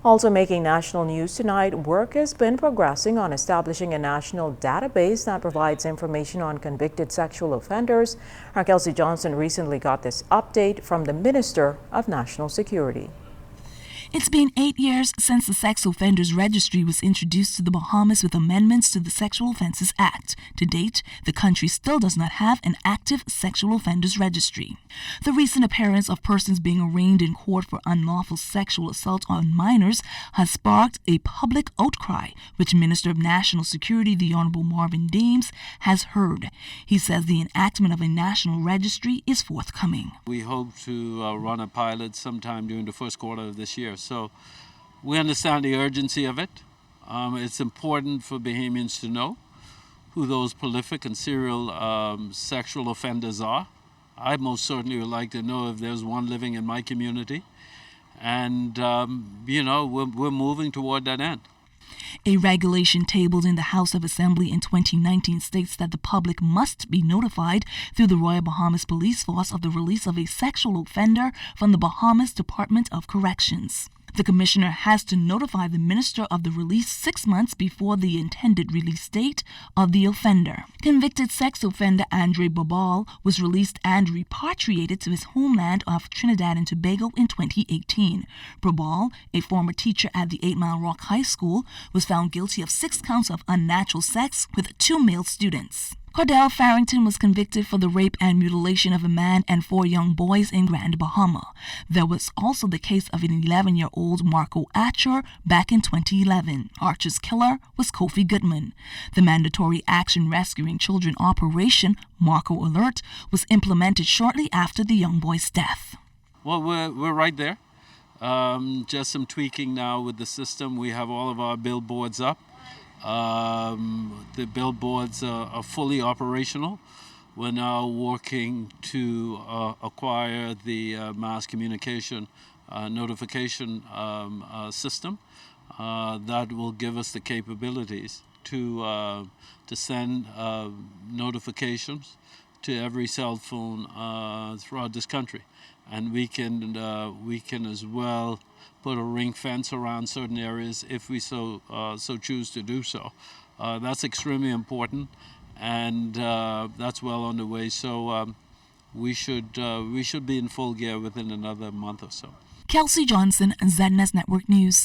Also making national news tonight, work has been progressing on establishing a national database that provides information on convicted sexual offenders. Our Kelsey Johnson recently got this update from the Minister of National Security. It's been 8 years since the Sex Offenders Registry was introduced to the Bahamas with amendments to the Sexual Offences Act. To date, the country still does not have an active sexual offenders registry. The recent appearance of persons being arraigned in court for unlawful sexual assault on minors has sparked a public outcry, which Minister of National Security, the Honorable Marvin Dames, has heard. He says the enactment of a national registry is forthcoming. We hope to run a pilot sometime during the first quarter of this year. So we understand the urgency of it. It's important for Bahamians to know who those prolific and serial sexual offenders are. I most certainly would like to know if there's one living in my community. And, we're moving toward that end. A regulation tabled in the House of Assembly in 2019 states that the public must be notified through the Royal Bahamas Police Force of the release of a sexual offender from the Bahamas Department of Corrections. The commissioner has to notify the minister of the release 6 months before the intended release date of the offender. Convicted sex offender Andre Babal was released and repatriated to his homeland of Trinidad and Tobago in 2018. Babal, a former teacher at the 8 Mile Rock High School, was found guilty of 6 counts of unnatural sex with 2 male students. Cordell Farrington was convicted for the rape and mutilation of a man and 4 young boys in Grand Bahama. There was also the case of an 11-year-old Marco Archer back in 2011. Archer's killer was Kofi Goodman. The mandatory Action Rescuing Children Operation, Marco Alert, was implemented shortly after the young boy's death. Well, we're right there. Just some tweaking now with the system. We have all of our billboards up. The billboards are fully operational. We're now working to acquire the mass communication notification system that will give us the capabilities to send notifications to every cell phone throughout this country, and we can as well put a ring fence around certain areas if we so choose to do so. That's extremely important, and that's well on the way. So we should be in full gear within another month or so. Kelsey Johnson, ZNS Network News.